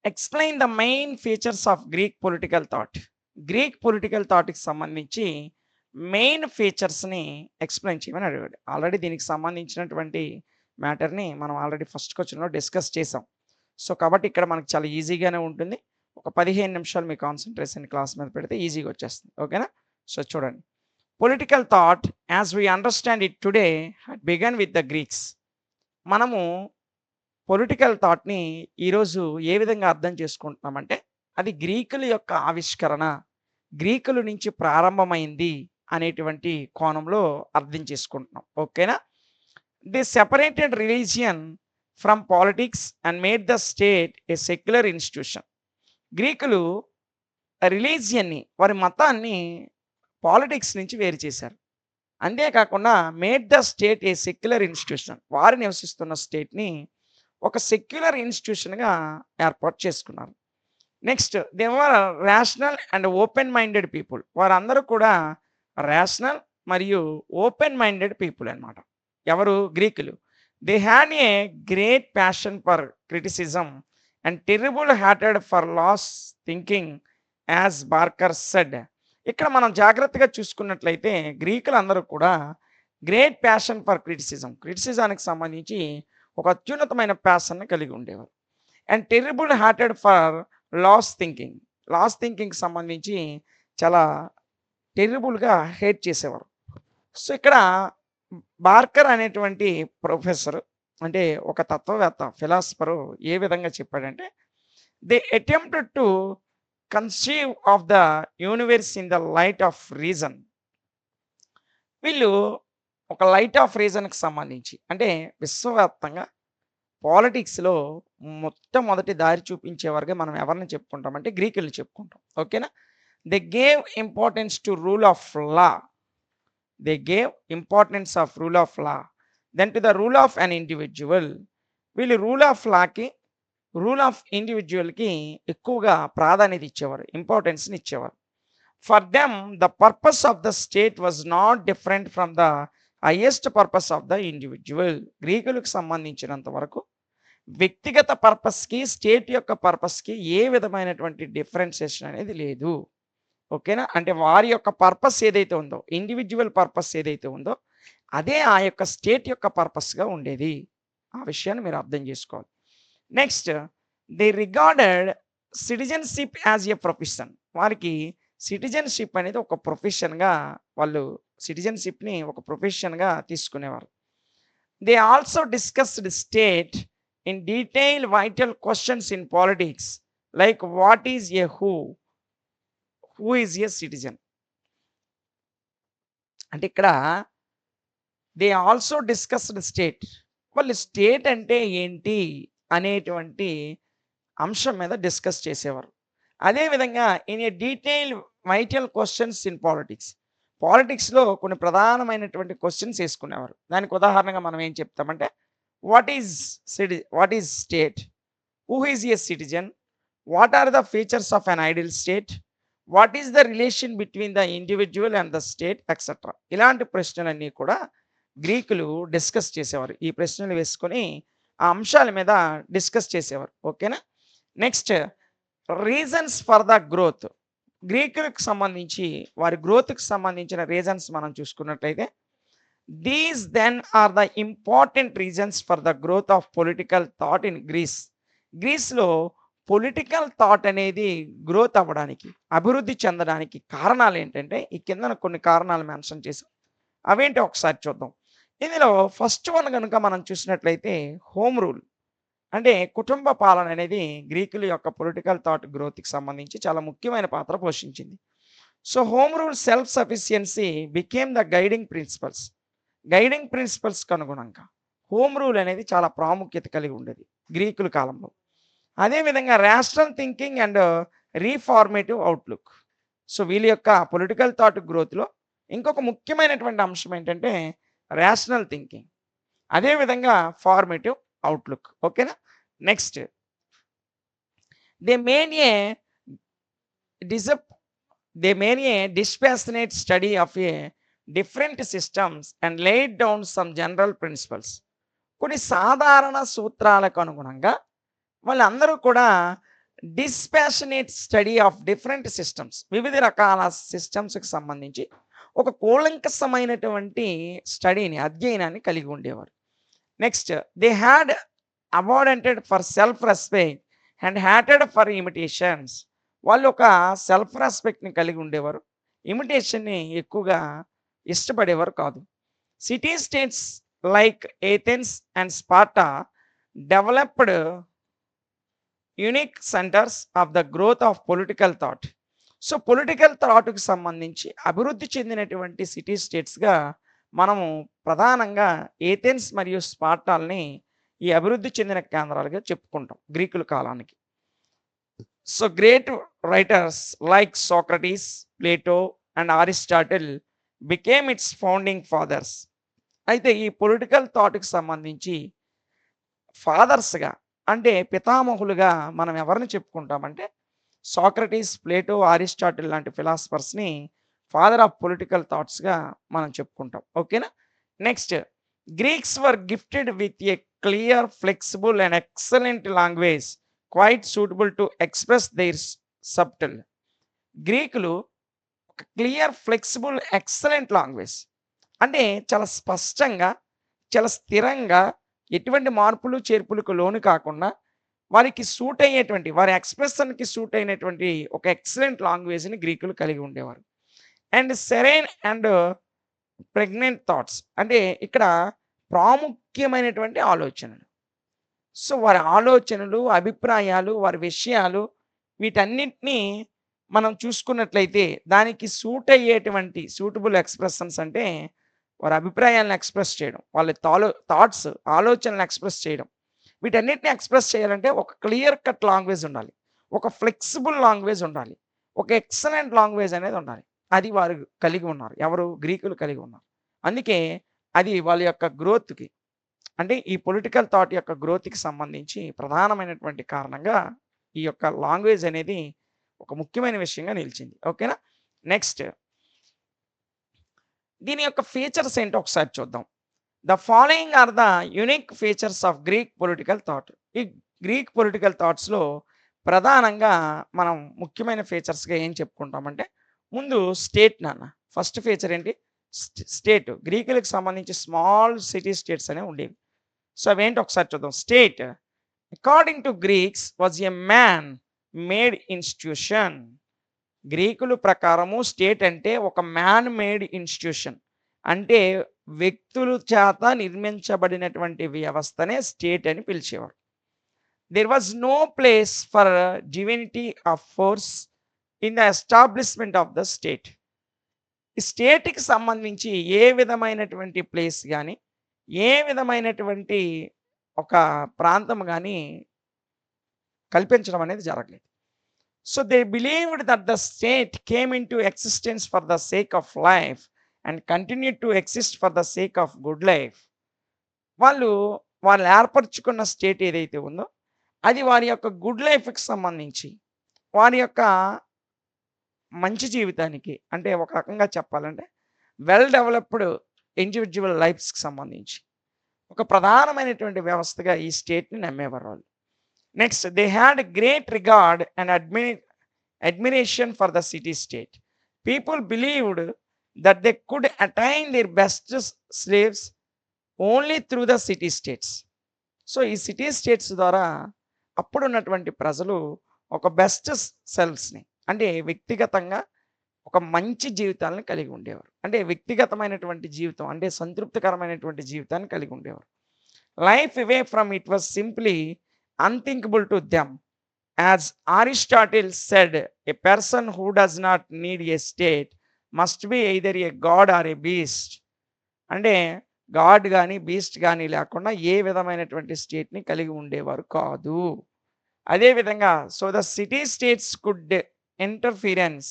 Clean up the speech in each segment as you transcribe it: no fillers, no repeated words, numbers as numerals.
Explain the main features of Greek political thought. Greek political థాట్‌కి సంబంధించి main ఫీచర్స్‌ని explain చేయమని అడిగాడు. ఆల్రెడీ దీనికి సంబంధించినటువంటి మ్యాటర్‌ని మనం ఆల్రెడీ ఫస్ట్ క్వెషన్‌లో డిస్కస్ చేసాం. సో, కాబట్టి ఇక్కడ మనకు చాలా ఈజీగానే ఉంటుంది. ఒక 15 నిమిషాలు మీ కాన్సంట్రేషన్ క్లాస్ మీద పెడితే ఈజీగా వచ్చేస్తుంది. ఓకేనా? సో, చూడండి. Political thought as we understand it today had begun with the Greeks. మనము పొలిటికల్ థాట్‌ని ఈరోజు ఏ విధంగా అర్థం చేసుకుంటున్నామంటే, అది గ్రీకుల యొక్క ఆవిష్కరణ, గ్రీకుల నుంచి ప్రారంభమైంది అనేటువంటి కోణంలో అర్థం చేసుకుంటున్నాం. ఓకేనా? They separated religion from politics and made the state a secular institution. గ్రీకులు రిలీజియన్‌ని, వారి మతాన్ని పాలిటిక్స్ నుంచి వేరు చేశారు. అంతేకాకుండా made the state a secular institution. వారు నివసిస్తున్న స్టేట్‌ని ఒక సెక్యులర్ ఇన్‌స్టిట్యూషన్‌గా ఏర్పాటు చేసుకున్నారు. Next they were rational and open minded people. వారందరూ కూడా రేషనల్ మరియు ఓపెన్ మైండెడ్ పీపుల్ అన్నమాట. ఎవరు? గ్రీకులు. They had a great passion for criticism and terrible hearted for loss thinking as Barker said. ఇక్కడ మనం జాగ్రత్తగా చూసుకున్నట్లయితే గ్రీకులందరూ కూడా గ్రేట్ ప్యాషన్ ఫర్ క్రిటిసిజం, క్రిటిసిజానికి సంబంధించి ఒక అత్యున్నతమైన ప్యాషన్‌ని కలిగి ఉండేవారు. And terrible hearted for loss thinking, లాస్ థింకింగ్‌కి సంబంధించి చాలా టెర్రిబుల్‌గా హేట్ చేసేవారు. సో, ఇక్కడ బార్కర్ అనేటువంటి ప్రొఫెసర్, అంటే ఒక తత్వవేత్త, ఫిలాసఫరు ఏ విధంగా చెప్పాడంటే, they attempted to conceive of the universe in the light of reason. వీళ్ళు ఒక లైట్ ఆఫ్ రీజన్‌కి సంబంధించి, అంటే విశ్వవ్యాప్తంగా పాలిటిక్స్‌లో మొట్టమొదటి దారి చూపించేవారుగా మనం ఎవరిని చెప్పుకుంటామంటే గ్రీకుల్ని చెప్పుకుంటాం. ఓకేనా? They gave importance to rule of law. They gave importance of rule of law then to the rule of an individual. వీళ్ళు రూల్ ఆఫ్ లాకి, రూల్ ఆఫ్ ఇండివిడ్యువల్‌కి ఎక్కువగా ప్రాధాన్యత ఇచ్చేవారు. ఇంపార్టెన్స్‌ని ఇచ్చేవారు. For them the purpose of the state was not different from the highest purpose of the individual. గ్రీకులకు సంబంధించినంత వరకు వ్యక్తిగత పర్పస్‌కి, స్టేట్ యొక్క పర్పస్‌కి ఏ విధమైనటువంటి డిఫరెన్షియేషన్ అనేది లేదు. ఓకేనా? అంటే వారి యొక్క పర్పస్ ఏదైతే ఉందో, ఇండివిడ్యువల్ పర్పస్ ఏదైతే ఉందో, అదే ఆ యొక్క స్టేట్ యొక్క పర్పస్‌గా ఉండేది. ఆ విషయాన్ని మీరు అర్థం చేసుకోవాలి. Next they regarded citizenship as a profession. వారికి సిటిజన్‌షిప్ అనేది ఒక ప్రొఫెషన్‌గా, వాళ్ళు సిటిజన్‌షిప్‌ని ఒక ప్రొఫెషన్‌గా తీసుకునేవారు. They also discussed state in detail vital questions in politics like what is a who is a citizen. అంటే ఇక్కడ దే ఆల్సో డిస్కస్డ్ స్టేట్. వాళ్ళు స్టేట్ అంటే ఏంటి అనేటువంటి అంశం మీద డిస్కస్ చేసేవారు. అదేవిధంగా in a detail vital questions in politics. పాలిటిక్స్‌లో కొన్ని ప్రధానమైనటువంటి క్వెషన్స్ ఏసుకునేవారు. దానికి ఉదాహరణగా మనం ఏం చెప్తామంటే, what is state? Who is a citizen? What are the features of an ideal state? What is the relation between the individual and the state etcetera. ఇలాంటి ప్రశ్నలన్నీ కూడా గ్రీకులు డిస్కస్ చేసేవారు. ఈ ప్రశ్నలు వేసుకొని ఆ అంశాల మీద డిస్కస్ చేసేవారు. ఓకేనా? Next reasons for the growth. గ్రీకులకు సంబంధించి వారి గ్రోత్‌కి సంబంధించిన రీజన్స్ మనం చూసుకున్నట్లయితే, these then are the important reasons for the growth of political thought in Greece. గ్రీస్‌లో పొలిటికల్ థాట్ అనేది గ్రోత్ అవ్వడానికి, అభివృద్ధి చెందడానికి కారణాలేంటంటే, ఈ కిందన కొన్ని కారణాలు మెన్షన్ చేశాం. అవేంటో ఒకసారి చూద్దాం. ఇందులో ఫస్ట్ వన్ గనుక మనం చూసినట్లయితే హోమ్ రూల్. అంటే కుటుంబ పాలన అనేది గ్రీకుల యొక్క పొలిటికల్ థాట్ గ్రోత్‌కి సంబంధించి చాలా ముఖ్యమైన పాత్ర పోషించింది. So, home rule self sufficiency became the guiding principles. Guiding ప్రిన్సిపల్స్‌కి అనుగుణంగా హోమ్ రూల్ అనేది చాలా ప్రాముఖ్యత కలిగి ఉండేది గ్రీకుల కాలంలో. అదేవిధంగా rational thinking and reformative outlook. So, వీళ్ళ యొక్క పొలిటికల్ థాట్ గ్రోత్‌లో ఇంకొక ముఖ్యమైనటువంటి అంశం ఏంటంటే రేషనల్ థింకింగ్. అదేవిధంగా ఫార్మేటివ్ అవుట్‌లుక్. ఓకేనా? నెక్స్ట్ దే మేడ్ ఏ డిసప్ they made a dispassionate study of a different systems and laid down some general principles. కొన్ని సాధారణ సూత్రాలకు అనుగుణంగా వాళ్ళందరూ కూడా dispassionate study of different systems, వివిధ రకాల సిస్టమ్స్కి సంబంధించి ఒక కూలంకసమైనటువంటి స్టడీని, అధ్యయనాన్ని కలిగి ఉండేవారు. Next, they had abundant for self respect and హ్యాటెడ్ ఫర్ ఇమిటేషన్స్. వాళ్ళు ఒక సెల్ఫ్ రెస్పెక్ట్ని కలిగి ఉండేవారు, ఇమిటేషన్ని ఎక్కువగా ఇష్టపడేవారు కాదు. City states like Athens and Sparta developed unique centres of the growth of political thought. So political థాట్కి సంబంధించి అభివృద్ధి చెందినటువంటి సిటీ స్టేట్స్గా మనము ప్రధానంగా ఏథెన్స్ మరియు స్పార్టాల్ని ఈ అభివృద్ధి చెందిన కేంద్రాలుగా చెప్పుకుంటాం గ్రీకుల కాలానికి. So great writers like Socrates, Plato and Aristotle became its founding fathers. అయితే ఈ పొలిటికల్ థాట్కి సంబంధించి ఫాదర్స్గా, అంటే పితామహులుగా మనం ఎవరిని చెప్పుకుంటామంటే సోక్రటీస్, ప్లేటో, అరిస్టాటిల్ లాంటి ఫిలాసఫర్స్ని ఫాదర్ ఆఫ్ పొలిటికల్ థాట్స్గా మనం చెప్పుకుంటాం. ఓకేనా. Next, Greeks were gifted with a clear, flexible and excellent language quite suitable to express their subtle. గ్రీకులు ఒక క్లియర్, ఫ్లెక్సిబుల్, ఎక్సలెంట్ లాంగ్వేజ్, అంటే చాలా స్పష్టంగా, చాలా స్థిరంగా, ఎటువంటి మార్పులు చేర్పులకు లోను కాకుండా వారికి సూట్ అయ్యేటువంటి, వారి ఎక్స్ప్రెషన్కి సూట్ అయినటువంటి ఒక ఎక్సలెంట్ లాంగ్వేజ్ని గ్రీకులు కలిగి ఉండేవారు. And serine and pregnant thoughts, అంటే ఇక్కడ ప్రాముఖ్యమైనటువంటి ఆలోచనలు. సో వారి ఆలోచనలు, అభిప్రాయాలు, వారి విషయాలు, వీటన్నిటినీ మనం చూసుకున్నట్లయితే దానికి సూట్ అయ్యేటువంటి సూటబుల్ ఎక్స్ప్రెషన్స్ అంటే వారి అభిప్రాయాలను ఎక్స్ప్రెస్ చేయడం, వాళ్ళ థాట్స్, ఆలోచనలు ఎక్స్ప్రెస్ చేయడం, వీటన్నిటిని ఎక్స్ప్రెస్ చేయాలంటే ఒక క్లియర్ కట్ లాంగ్వేజ్ ఉండాలి, ఒక ఫ్లెక్సిబుల్ లాంగ్వేజ్ ఉండాలి, ఒక ఎక్సలెంట్ లాంగ్వేజ్ అనేది ఉండాలి. అది వారు కలిగి ఉన్నారు, ఎవరు, గ్రీకులు కలిగి ఉన్నారు. అందుకే అది వాళ్ళ యొక్క గ్రోత్కి, అంటే ఈ పొలిటికల్ థాట్ యొక్క గ్రోత్కి సంబంధించి ప్రధానమైనటువంటి కారణంగా ఈ యొక్క లాంగ్వేజ్ అనేది ఒక ముఖ్యమైన విషయంగా నిలిచింది. ఓకేనా. నెక్స్ట్, దీని యొక్క ఫీచర్స్ ఏంటో ఒకసారి చూద్దాం. The following are the unique features of Greek political thought. ఈ గ్రీక్ పొలిటికల్ థాట్స్లో ప్రధానంగా మనం ముఖ్యమైన ఫీచర్స్గా ఏం చెప్పుకుంటామంటే, ముందు స్టేట్ నాన్న. ఫస్ట్ ఫీచర్ ఏంటి, స్టేట్. గ్రీకులకు సంబంధించి స్మాల్ సిటీ స్టేట్స్ అనేవి ఉండేవి. సో అవేంటి ఒకసారి చూద్దాం. State according to Greeks was a man made institution. గ్రీకుల ప్రకారము స్టేట్ అంటే ఒక మ్యాన్ మేడ్ ఇన్స్టిట్యూషన్, అంటే వ్యక్తుల చేత నిర్మించబడినటువంటి వ్యవస్థనే స్టేట్ అని పిలిచేవారు. There was no place for divinity of force in the establishment of the state. ఈ స్టేట్కి సంబంధించి ఏ విధమైనటువంటి ప్లేస్ కానీ, ఏ విధమైనటువంటి ఒక ప్రాంతం కానీ కల్పించడం అనేది జరగలేదు. So they believed that the state came in to existence for the sake of life and continue to exist for the sake of good life. వాళ్ళు ఏర్పరచుకున్న స్టేట్ ఏదైతే ఉందో అది వారి యొక్క గుడ్ లైఫ్కి సంబంధించి, వారి యొక్క మంచి జీవితానికి, అంటే ఒక రకంగా చెప్పాలంటే వెల్ డెవలప్డ్ ఇండివిజువల్ లైఫ్స్కి సంబంధించి ఒక ప్రధానమైనటువంటి వ్యవస్థగా ఈ స్టేట్ని నమ్మేవారు వాళ్ళు. Next, they had great regard and admiration for the city state. People believed that they could attain their best slaves only through the city states. So ఈ సిటీ స్టేట్స్ ద్వారా అప్పుడున్నటువంటి ప్రజలు ఒక బెస్ట్ సెల్ఫ్స్ని, అంటే వ్యక్తిగతంగా ఒక మంచి జీవితాలను కలిగి ఉండేవారు, అంటే వ్యక్తిగతమైనటువంటి జీవితం, అంటే సంతృప్తికరమైనటువంటి జీవితాన్ని కలిగి ఉండేవారు. Life away from it was simply unthinkable to them. As Aristotle said, a person who does not need a state must be either a god or a beast. అంటే గాడ్ కానీ బీస్ట్ కానీ లేకుండా ఏ విధమైనటువంటి స్టేట్ని కలిగి ఉండేవారు కాదు. అదేవిధంగా so the city states could interference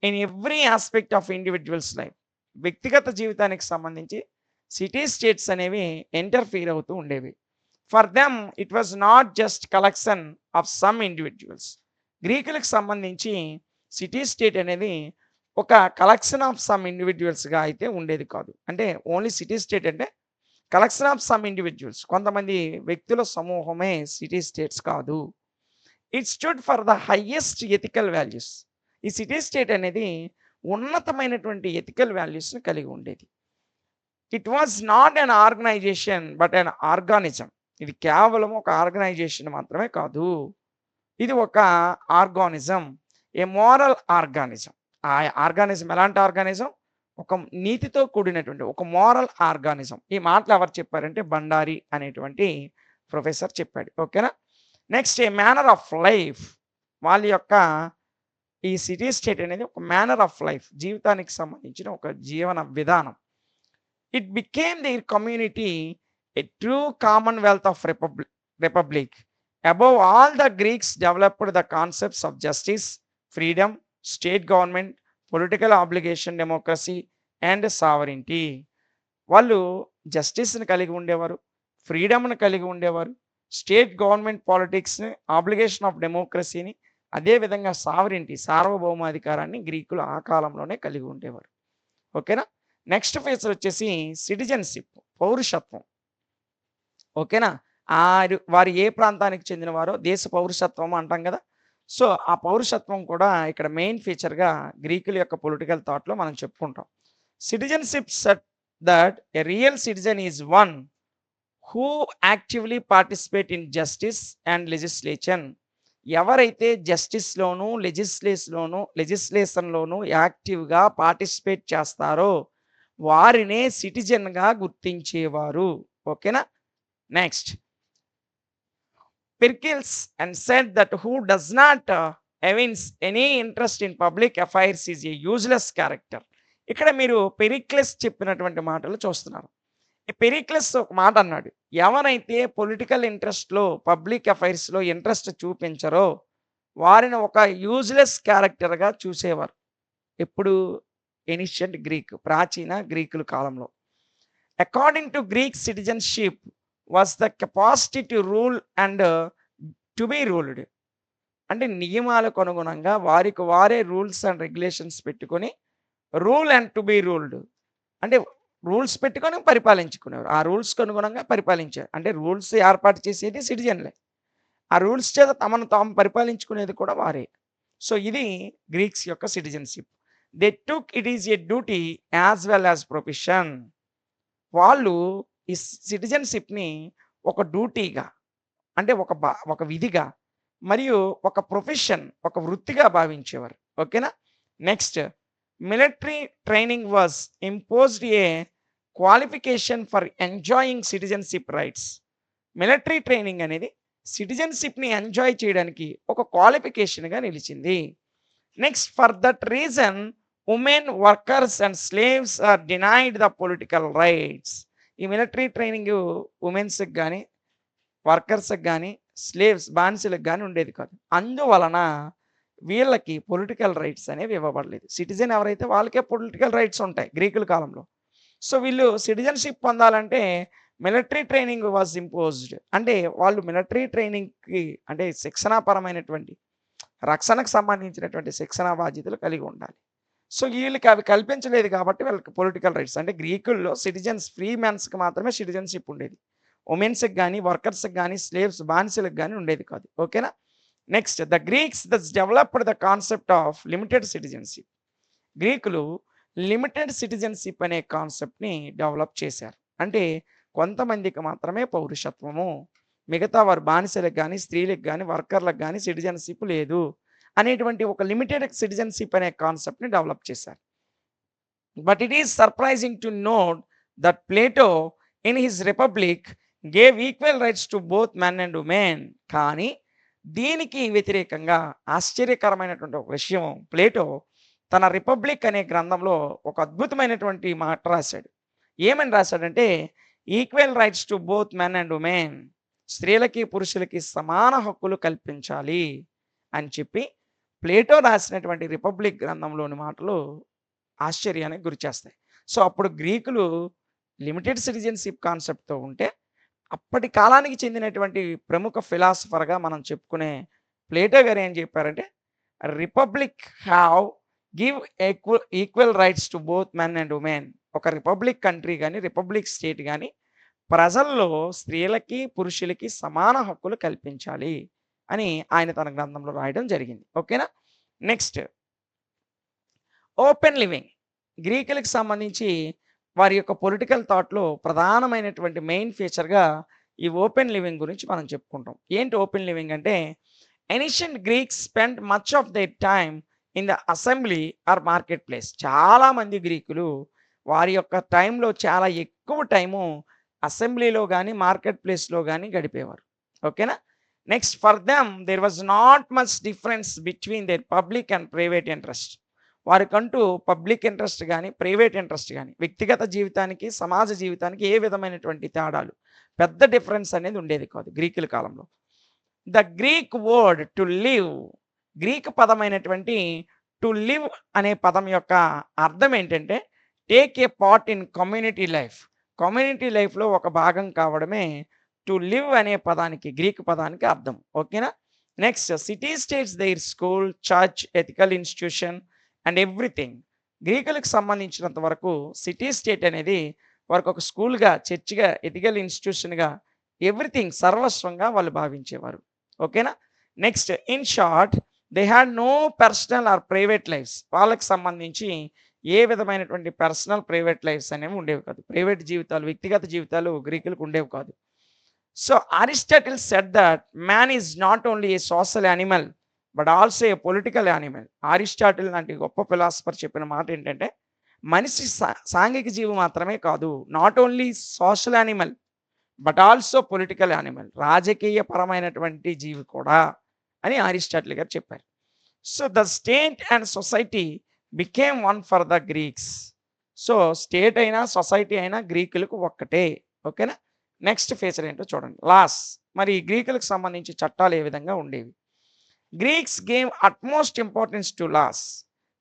in every aspect of individuals life. వ్యక్తిగత జీవితానికి సంబంధించి సిటీ స్టేట్స్ అనేవి ఇంటర్ఫీర్ అవుతూ ఉండేవి. For them it was not just collection of some individuals. గ్రీకులకు సంబంధించి సిటీ స్టేట్ అనేది ఒక కలెక్షన్ ఆఫ్ సమ్ ఇండివిజువల్స్గా అయితే ఉండేది కాదు. అంటే ఓన్లీ సిటీ స్టేట్ అంటే కలెక్షన్ ఆఫ్ సమ్ ఇండివిజువల్స్, కొంతమంది వ్యక్తుల సమూహమే సిటీ స్టేట్స్ కాదు. It stood for the highest ethical values. ఈ సిటీ స్టేట్ అనేది ఉన్నతమైనటువంటి ఎథికల్ వాల్యూస్ని కలిగి ఉండేది. It was not an organisation but an organism. ఇది కేవలం ఒక ఆర్గనైజేషన్ మాత్రమే కాదు, ఇది ఒక ఆర్గానిజం, ఏ మోరల్ ఆర్గానిజం. ఆ ఆర్గానిజం ఎలాంటి ఆర్గానిజం? ఒక నీతితో కూడినటువంటి ఒక మోరల్ ఆర్గానిజం. ఈ మాటలు ఎవరు చెప్పారంటే బండారి అనేటువంటి ప్రొఫెసర్ చెప్పాడు. ఓకేనా. Next, A manner of life. వాళ్ళ యొక్క ఈ సిటీ స్టేట్ అనేది ఒక మేనర్ ఆఫ్ లైఫ్, జీవితానికి సంబంధించిన ఒక జీవన విధానం. It became their community a true commonwealth of republic. Above all the Greeks developed the concepts of justice, freedom, state government, political obligation, democracy and sovereignty. వాళ్ళు జస్టిస్ని కలిగి ఉండేవారు, ఫ్రీడమ్ని కలిగి ఉండేవారు, స్టేట్ గవర్నమెంట్ పాలిటిక్స్ని, ఆబ్లిగేషన్ ఆఫ్ డెమోక్రసీని, అదేవిధంగా సావరింటీ సార్వభౌమాధికారాన్ని గ్రీకులు ఆ కాలంలోనే కలిగి ఉండేవారు. ఓకేనా. నెక్స్ట్ ఫేచర్ వచ్చేసి సిటిజన్షిప్, పౌరుషత్వం. ఓకేనా. వారు ఏ ప్రాంతానికి చెందినవారో దేశ పౌరుషత్వం అంటాం కదా. సో ఆ పౌరుషత్వం కూడా ఇక్కడ మెయిన్ ఫీచర్గా గ్రీకుల యొక్క పొలిటికల్ థాట్లో మనం చెప్పుకుంటాం. Citizenship set that a real citizen is one who actively participate in justice and legislation. ఎవరైతే జస్టిస్లోను లెజిస్లేషన్లోను యాక్టివ్గా పార్టిసిపేట్ చేస్తారో వారినే సిటిజన్గా గుర్తించేవారు. ఓకేనా. Next, Pericles and said that who does not evince any interest in public affairs is a useless character. ఇక్కడ మీరు పెరిక్లెస్ చెప్పినటువంటి మాటలు చూస్తున్నారు. ఈ పెరిక్లెస్ ఒక మాట అన్నాడు, ఎవరైతే పొలిటికల్ ఇంట్రెస్ట్లో పబ్లిక్ అఫైర్స్లో ఇంట్రెస్ట్ చూపించరో వారిని ఒక యూజ్లెస్ క్యారెక్టర్గా చూసేవారు. ఎప్పుడు? ఏన్షియంట్ గ్రీక్, ప్రాచీన గ్రీకుల కాలంలో. According to Greek citizenship was the capacity to rule and to be ruled. అంటే నియమాలకు అనుగుణంగా వారికి వారే రూల్స్ అండ్ రెగ్యులేషన్స్ పెట్టుకొని rule and to be ruled, అంటే రూల్స్ పెట్టుకొని పరిపాలించుకునేవారు. ఆ రూల్స్కి అనుగుణంగా పరిపాలించారు. అంటే రూల్స్ ఏర్పాటు చేసేది సిటిజన్లే, ఆ రూల్స్ చేత తమను తాము పరిపాలించుకునేది కూడా వారే. సో ఇది గ్రీక్స్ యొక్క citizenship. They took it is a duty as well as profession. వాళ్ళు ఈ సిటిజన్షిప్ని ఒక డ్యూటీగా, అంటే ఒక విధిగా మరియు ఒక ప్రొఫెషన్, ఒక వృత్తిగా భావించేవారు. ఓకేనా. Next, military training was imposed a qualification for enjoying citizenship rights. Military training అనేది సిటిజన్షిప్ని ఎంజాయ్ చేయడానికి ఒక క్వాలిఫికేషన్గా నిలిచింది. Next, for that reason women, workers and slaves are denied the political rights. ఈ మిలిటరీ ట్రైనింగ్ ఉమెన్స్కి కానీ, వర్కర్స్కి కానీ, స్లేవ్స్ బానిసలకు కానీ ఉండేది కాదు. అందువలన వీళ్ళకి పొలిటికల్ రైట్స్ అనేవి ఇవ్వబడలేదు. సిటిజన్ ఎవరైతే వాళ్ళకే పొలిటికల్ రైట్స్ ఉంటాయి గ్రీకుల కాలంలో. సో వీళ్ళు సిటిజన్షిప్ పొందాలంటే మిలిటరీ ట్రైనింగ్ వాజ్ ఇంపోజ్డ్. అంటే వాళ్ళు మిలిటరీ ట్రైనింగ్కి, అంటే శిక్షణాపరమైనటువంటి రక్షణకు సంబంధించినటువంటి శిక్షణా బాధ్యతలు కలిగి ఉండాలి. సో వీళ్ళకి అవి కల్పించలేదు కాబట్టి వీళ్ళకి పొలిటికల్ రైట్స్, అంటే గ్రీకుల్లో సిటిజన్స్, ఫ్రీ మెన్స్కి మాత్రమే సిటిజన్షిప్ ఉండేది. ఉమెన్స్కి కానీ, వర్కర్స్కి కానీ, స్లేవ్స్ బానిసలకు కానీ ఉండేది కాదు. ఓకేనా. Next, the Greeks thus developed the concept of limited citizenship. గ్రీకులు లిమిటెడ్ సిటిజన్షిప్ అనే కాన్సెప్ట్ని డెవలప్ చేశారు. అంటే కొంతమందికి మాత్రమే పౌరుషత్వము, మిగతా వారు బానిసలకు కానీ, స్త్రీలకు కానీ, వర్కర్లకు కానీ సిటిజన్షిప్ లేదు అనేటువంటి ఒక లిమిటెడ్ సిటిజన్షిప్ అనే కాన్సెప్ట్ని డెవలప్ చేశారు. But it is surprising to note that Plato in his republic gave equal rights to both men and women. కానీ దీనికి వ్యతిరేకంగా ఆశ్చర్యకరమైనటువంటి ఒక విషయం, ప్లేటో తన రిపబ్లిక్ అనే గ్రంథంలో ఒక అద్భుతమైనటువంటి మాట రాశాడు. ఏమని రాశాడంటే, equal rights to both men and women, స్త్రీలకి పురుషులకి సమాన హక్కులు కల్పించాలి అని చెప్పి ప్లేటో రాసినటువంటి రిపబ్లిక్ గ్రంథంలోని మాటలు ఆశ్చర్యానికి గురిచేస్తాయి. సో అప్పుడు గ్రీకులు లిమిటెడ్ సిటిజన్షిప్ కాన్సెప్ట్తో ఉంటే, అప్పటి కాలానికి చెందినటువంటి ప్రముఖ ఫిలాసఫర్గా మనం చెప్పుకునే ప్లేటో గారు ఏం చెప్పారంటే, republic have give equal rights to both men and women. ఒక రిపబ్లిక్ కంట్రీ కానీ, రిపబ్లిక్ స్టేట్ కానీ ప్రజల్లో స్త్రీలకి పురుషులకి సమాన హక్కులు కల్పించాలి అని ఆయన తన గ్రంథంలో రాయడం జరిగింది. ఓకేనా. Next open living. గ్రీకులకు సంబంధించి వారి యొక్క పొలిటికల్ థాట్‌లో ప్రధానమైనటువంటి మెయిన్ ఫీచర్‌గా ఈ ఓపెన్ లివింగ్ గురించి మనం చెప్పుకుంటాం. ఏంటి ఓపెన్ లివింగ్ అంటే, ancient Greeks spent much of their time in the assembly or market place. చాలామంది గ్రీకులు వారి యొక్క టైంలో చాలా ఎక్కువ టైము అసెంబ్లీలో గాని, మార్కెట్ ప్లేస్‌లో గాని గడిపేవారు. ఓకేనా. Next for them there was not much difference between their public and private interest. వారికంటూ పబ్లిక్ ఇంట్రెస్ట్ గాని, ప్రైవేట్ ఇంట్రెస్ట్ గాని, వ్యక్తిగత జీవితానికి, సమాజ జీవితానికి ఏ విధమైనటువంటి తేడాలు, పెద్ద డిఫరెన్స్ అనేది ఉండేది కాదు గ్రీకుల కాలంలో. The Greek word to live, Greek పదమైనటువంటి టు లివ్ అనే పదం యొక్క అర్థం ఏంటంటే, take a part in community life. Community లైఫ్‌లో ఒక భాగం కావడమే టు లివ్ అనే పదానికి, గ్రీక్ పదానికి అర్థం. ఓకేనా. Next city states their school, church, ethical institution and everything. గ్రీకులకు సంబంధించినంత వరకు సిటీ స్టేట్ అనేది వారికి ఒక స్కూల్‌గా, చర్చ్‌గా, ఎథికల్ ఇన్‌స్టిట్యూషన్‌గా, ఎవ్రీథింగ్ సర్వస్వంగా వాళ్ళు భావించేవారు. ఓకేనా. Next in short they had no personal or private lives. వాళ్ళకి సంబంధించి ఏ విధమైనటువంటి పర్సనల్, ప్రైవేట్ లైఫ్స్ అనేవి ఉండేవి కాదు. ప్రైవేట్ జీవితాలు, వ్యక్తిగత జీవితాలు గ్రీకులకు ఉండేవి కాదు. So Aristotle said that man is not only A social animal but also a political animal. Aristotle లాంటి గొప్ప ఫిలాసఫర్ చెప్పిన మాట ఏంటంటే, మనిషి సాంఘిక జీవి మాత్రమే కాదు, not only social animal but also political animal, రాజకీయ పరమైనటువంటి జీవి కూడా అని అరిస్టాటిల్ గారు చెప్పారు. So the state and society became one for the Greeks. So state అయినా, సొసైటీ అయినా గ్రీకులకు ఒక్కటే. ఓకేనా. నెక్స్ట్ ఫీచర్ ఏంటో చూడండి, లాస్. మరి గ్రీకులకు సంబంధించి చట్టాలు ఏ విధంగా ఉండేవి? Greeks gave utmost importance to laws.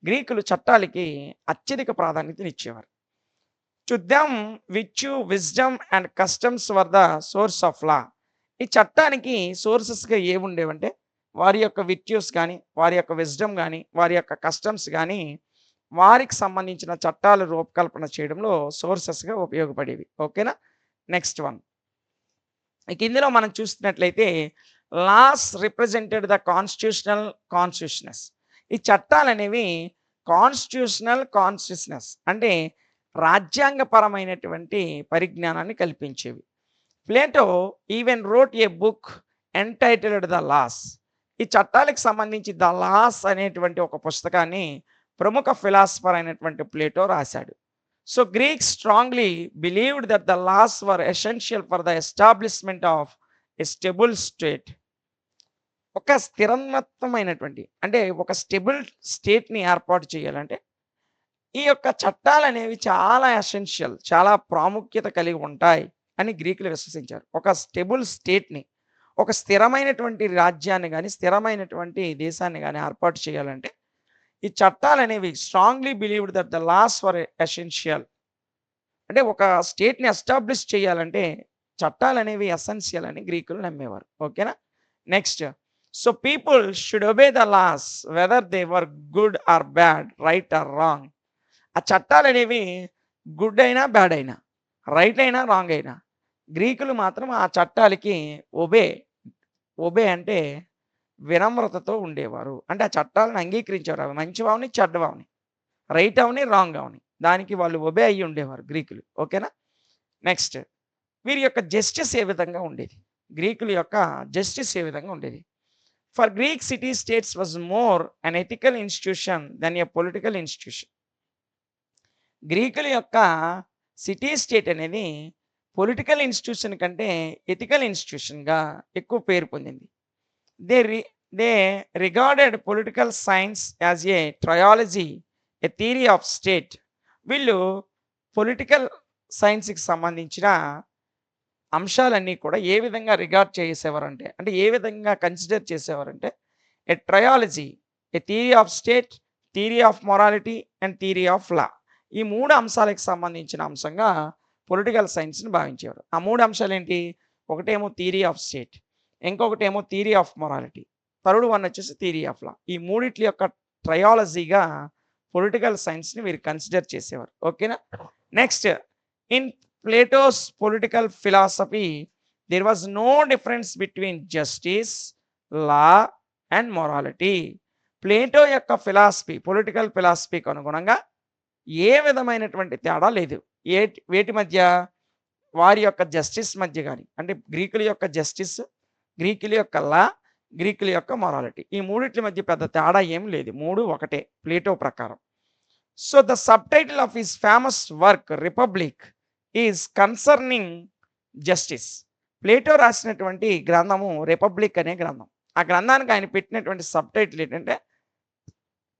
గ్రీకులు చట్టాలకి అత్యధిక ప్రాధాన్యతనిచ్చేవారు. To them virtue, wisdom and customs were the source of law. ఈ చట్టానికి సోర్సెస్‌గా ఏముండేవంటే, వారి యొక్క విర్చ్యూస్ గాని, వారి యొక్క విజ్డమ్ గాని, వారి యొక్క కస్టమ్స్ గాని, వారికి సంబంధించిన చట్టాలు రూపకల్పన చేయడంలో సోర్సెస్‌గా ఉపయోగపడేవి. ఓకేనా. Next one. ఇక ఇందులో మనం చూస్తున్నట్లయితే laws represented the constitutional consciousness. ఈ చట్టాలనేవి కాన్స్టిట్యూషనల్ కాన్షియస్నెస్ అంటే రాజ్యాంగపరమైనటువంటి పరిజ్ఞానాన్ని కల్పించేవి. Plato even wrote a book entitled the laws. ఈ చట్టాలకు సంబంధించి ద లాస్ అనేటువంటి ఒక పుస్తకాన్ని ప్రముఖ ఫిలాసఫర్ అయినటువంటి ప్లేటో రాశాడు. So Greeks strongly believed that the laws were essential for the establishment of a stable state. ఒక స్థిరత్వమైనటువంటి అంటే ఒక స్టెబుల్ స్టేట్‌ని ఏర్పాటు చేయాలంటే ఈ యొక్క చట్టాలనేవి చాలా ఎసెన్షియల్, చాలా ప్రాముఖ్యత కలిగి ఉంటాయి అని గ్రీకులు విశ్వసించారు. ఒక స్టెబుల్ స్టేట్‌ని, ఒక స్థిరమైనటువంటి రాజ్యాన్ని గాని, స్థిరమైనటువంటి దేశాన్ని గాని ఏర్పాటు చేయాలంటే ఈ చట్టాలనేవి strongly believed that the laws were essential. అంటే ఒక స్టేట్‌ని ఎస్టాబ్లిష్ చేయాలంటే చట్టాలనేవి ఎసెన్షియల్ అని గ్రీకులు నమ్మేవారు. ఓకేనా. Next so people should obey the laws whether they were good or bad, right or wrong. ఆ చట్టాలనేవి గుడ్ అయినా, బ్యాడ్ అయినా, రైట్ అయినా, రాంగ్ అయినా గ్రీకులు మాత్రం ఆ చట్టాలకి ఒబే, ఒబే అంటే వినమ్రతతో ఉండేవారు. అంటే ఆ చట్టాలను అంగీకరించేవారు. అవి మంచివవని, చెడ్డవని, రైట్ అవని, రాంగ్ అవని, దానికి వాళ్ళు ఒబే అయ్యి ఉండేవారు గ్రీకులు. ఓకేనా. నెక్స్ట్ వీరి యొక్క జస్టిస్ ఏ విధంగా ఉండేది? గ్రీకుల యొక్క జస్టిస్ ఏ విధంగా ఉండేది? For Greek city states was more an ethical institution than a political institution. గ్రీకుల యొక్క సిటీ స్టేట్ అనేది పొలిటికల్ ఇన్స్టిట్యూషన్ కంటే ఎథికల్ ఇన్స్టిట్యూషన్‌గా ఎక్కువ పేరు పొందింది. They re they regarded political science as a trilogy, a theory of state. వీళ్ళు political సైన్స్‌కి సంబంధించిన అంశాలన్నీ కూడా ఏ విధంగా రిగార్డ్ చేసేవారంటే, అంటే ఏ విధంగా కన్సిడర్ చేసేవారంటే, a trilogy, a theory of state, theory of morality and theory of law. ఈ 3 అంశాలకు సంబంధించిన అంశంగా పొలిటికల్ సైన్స్‌ని భావించేవారు. ఆ 3 అంశాలేంటి? ఒకటేమో థియరీ ఆఫ్ స్టేట్, ఇంకొకటేమో theory of morality, third one వచ్చేసి థియరీ ఆఫ్ లా. ఈ మూడిట్ల యొక్క ట్రయాలజీగా పొలిటికల్ సైన్స్‌ని వీరు కన్సిడర్ చేసేవారు. ఓకేనా. Next in Plato's political philosophy there was no difference between justice, law and morality. Plato యొక్క ఫిలాసఫీ, పొలిటికల్ ఫిలాసఫీకి అనుగుణంగా ఏ విధమైనటువంటి తేడా లేదు. వేటి మధ్య? వారి యొక్క జస్టిస్ మధ్య గాని, అంటే గ్రీకుల యొక్క జస్టిస్, గ్రీకుల యొక్క లా, గ్రీకుల యొక్క మొరాలిటీ. ఈ మూడిట్ల మధ్య పెద్ద తేడా ఏం లేదు. 3 ఒకటే ప్లేటో ప్రకారం. So the subtitle of his famous work 'republic' is concerning justice. Plato రాసినటువంటి గ్రంథము 'రిపబ్లిక్' అనే గ్రంథం. ఆ గ్రంథానికి ఆయన పెట్టినటువంటి సబ్‌టైటిల్ ఏంటంటే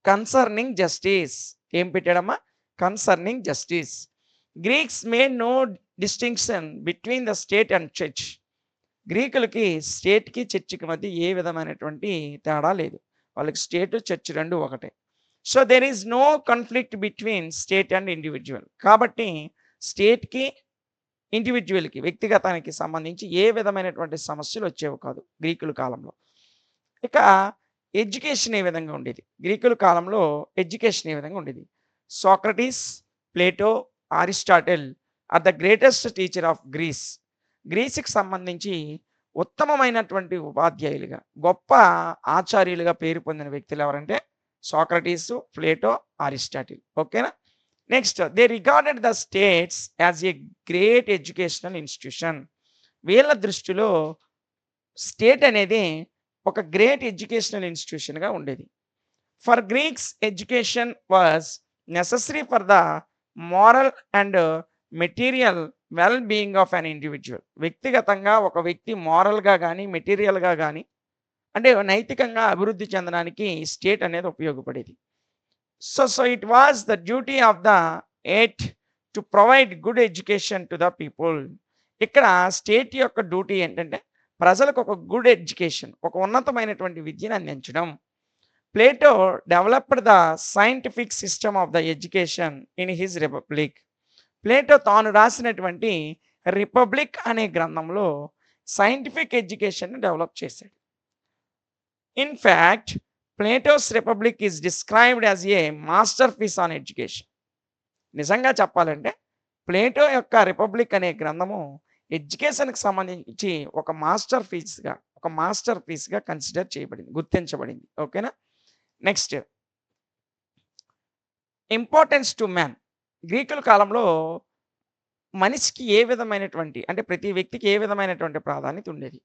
కన్సర్నింగ్ జస్టిస్. ఏం పెట్టాడమ్మా? Concerning justice. Greeks made no distinction between the state and church. గ్రీకులకి స్టేట్‌కి, చర్చ్‌కి మధ్య ఏ విధమైనటువంటి తేడా లేదు. వాళ్ళకి స్టేటు, చర్చ్ 2 ఒకటే. So there is no conflict between state and individual. కాబట్టి స్టేట్‌కి, ఇండివిడ్యువల్‌కి, వ్యక్తిగతానికి సంబంధించి ఏ విధమైనటువంటి సమస్యలు వచ్చేవి కాదు గ్రీకుల కాలంలో. ఇక ఎడ్యుకేషన్ ఏ విధంగా ఉండేది? గ్రీకుల కాలంలో ఎడ్యుకేషన్ ఏ విధంగా ఉండేది? Socrates, Plato, Aristotle are the greatest teacher of Greece. గ్రీస్‌కి సంబంధించి ఉత్తమమైనటువంటి ఉపాధ్యాయులుగా, గొప్ప ఆచార్యులుగా పేరు పొందిన వ్యక్తులు ఎవరంటే సోక్రటీసు, ప్లేటో, అరిస్టాటిల్. ఓకేనా? Next they regarded the states as a great educational institution. వీళ్ళ దృష్టిలో స్టేట్ అనేది ఒక గ్రేట్ ఎడ్యుకేషనల్ ఇన్‌స్టిట్యూషన్‌గా ఉండేది. For Greeks education was necessary for the moral and material well being of an individual. వ్యక్తిగతంగా ఒక వ్యక్తి మోరల్‌గా గాని, మెటీరియల్‌గా గాని, అంటే నైతికంగా అభివృద్ధి చెందడానికి స్టేట్ అనేది ఉపయోగపడేది. So it was the duty of the eight to provide good education to the people. ఇక్కడ స్టేట్ యొక్క డ్యూటీ ఏంటంటే ప్రజలకు ఒక గుడ్ ఎడ్యుకేషన్, ఒక ఉన్నతమైనటువంటి విద్యను అందించడం. Plato developed the scientific system of the education in his Republic. Plato తాను రాసినటువంటి రిపబ్లిక్ అనే గ్రంథంలో సైంటిఫిక్ ఎడ్యుకేషన్ డెవలప్ చేశాడు. In fact Plato's Republic is described as a masterpiece on education. నిజంగా చెప్పాలంటే ప్లేటో యొక్క రిపబ్లిక్ అనే గ్రంథము ఎడ్యుకేషన్కి సంబంధించి ఒక మాస్టర్ పీస్గా కన్సిడర్ చేయబడింది, గుర్తించబడింది. ఓకేనా? Next importance to man. గ్రీకుల కాలంలో మనిషికి ఏ విధమైనటువంటి, అంటే ప్రతి వ్యక్తికి ఏ విధమైనటువంటి ప్రాధాన్యత ఉండేది?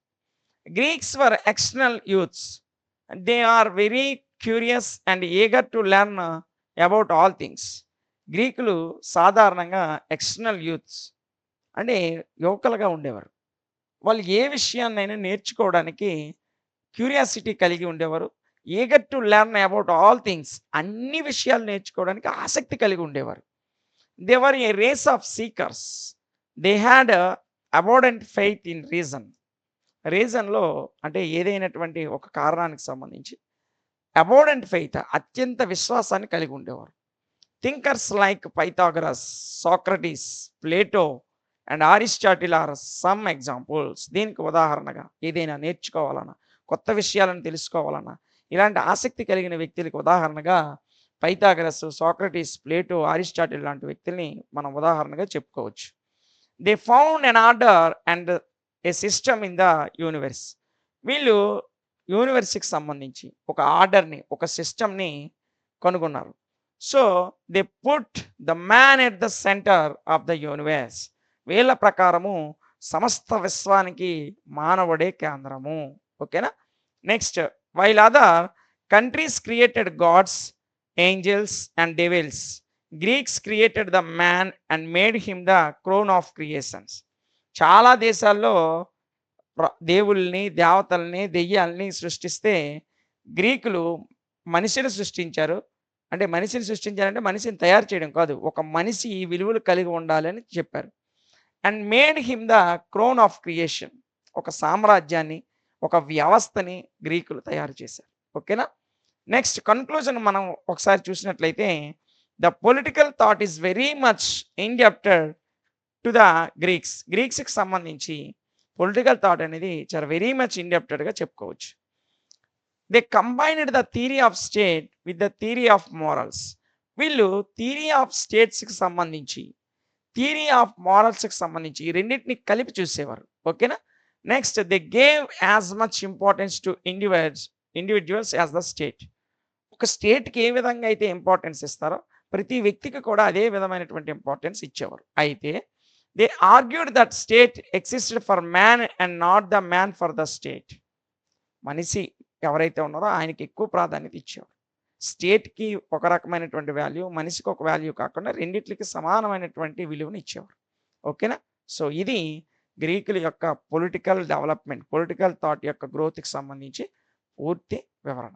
Greeks were external youths. They are very curious and eager to learn about all things. గ్రీకులు సాధారణంగా ఎక్స్టర్నల్ యూత్స్, అంటే యువకులుగా ఉండేవారు. వాళ్ళు ఏ విషయాన్నైనా నేర్చుకోవడానికి క్యూరియాసిటీ కలిగి ఉండేవారు. Eager to learn about all things, అన్ని విషయాలు నేర్చుకోవడానికి ఆసక్తి కలిగి ఉండేవారు. They were a race of seekers. They had abundant faith in reason. రీజన్‌లో అంటే ఏదైనటువంటి ఒక కారణానికి సంబంధించి అబౌడెంట్ ఫెయిత్, అత్యంత విశ్వాసాన్ని కలిగి ఉండేవారు. Thinkers like Pythagoras, Socrates, Plato and Aristotle are some examples. దీనికి ఉదాహరణగా ఏదైనా నేర్చుకోవాలన్నా, కొత్త విషయాలను తెలుసుకోవాలన్నా, ఇలాంటి ఆసక్తి కలిగిన వ్యక్తులకు ఉదాహరణగా పైథాగరస్, సోక్రటీస్, ప్లేటో, అరిస్టాటిల్ లాంటి వ్యక్తుల్ని మనం ఉదాహరణగా చెప్పుకోవచ్చు. They found an order and a system in the universe. వీళ్ళు యూనివర్స్‌కి సంబంధించి ఒక ఆర్డర్‌ని, ఒక సిస్టమ్‌ని కనుగొన్నారు. So they put the man at the centre of the universe. వీళ్ళ ప్రకారము సమస్త విశ్వానికి మానవుడే కేంద్రము. ఓకేనా? Next while other countries created gods, angels and devils, Greeks created the man and made him the crown of creations. చాలా దేశాల్లో దేవుల్ని, దేవతల్ని, దెయ్యాల్ని సృష్టిస్తే గ్రీకులు మనిషిని సృష్టించారు. అంటే మనిషిని సృష్టించారంటే మనిషిని తయారు చేయడం కాదు, ఒక మనిషి ఈ విలువలు కలిగి ఉండాలని చెప్పారు. And made him the crown of creation. ఒక సామ్రాజ్యాన్ని, ఒక వ్యవస్థని గ్రీకులు తయారు చేశారు. ఓకేనా? నెక్స్ట్ కన్క్లూజన్ మనం ఒకసారి చూసినట్లయితే the political thought is very much indebted to the Greeks. గ్రీక్స్కి సంబంధించి పొలిటికల్ థాట్ అనేది చాలా వెరీ మచ్ ఇండెప్టెడ్గా చెప్పుకోవచ్చు. They combined the theory of state with the theory of morals. వీళ్ళు థియరీ ఆఫ్ స్టేట్స్కి సంబంధించి, థియరీ ఆఫ్ మోరల్స్కి సంబంధించి ఈ రెండింటిని కలిపి చూసేవారు. ఓకేనా? Next they gave as much importance to individuals as the state. ఒక స్టేట్‌కి ఏ విధంగా అయితే ఇంపార్టెన్స్ ఇస్తారో, ప్రతి వ్యక్తికి కూడా అదే విధమైనటువంటి ఇంపార్టెన్స్ ఇచ్చేవారు. అయితే they argued that state existed for man and not the man for the state. మనిషి ఎవరైతే ఉన్నారో ఆయనకి ఎక్కువ ప్రాధాన్యత ఇచ్చేవారు. స్టేట్‌కి ఒక రకమైనటువంటి వాల్యూ, మనిషికి ఒక వాల్యూ కాకుండా రెండిట్లకి సమానమైనటువంటి విలువని ఇచ్చేవారు. ఓకేనా? సో, ఇది గ్రీకుల యొక్క పొలిటికల్ డెవలప్‌మెంట్, పొలిటికల్ థాట్ యొక్క గ్రోత్‌కి సంబంధించి పూర్తి వివరణ.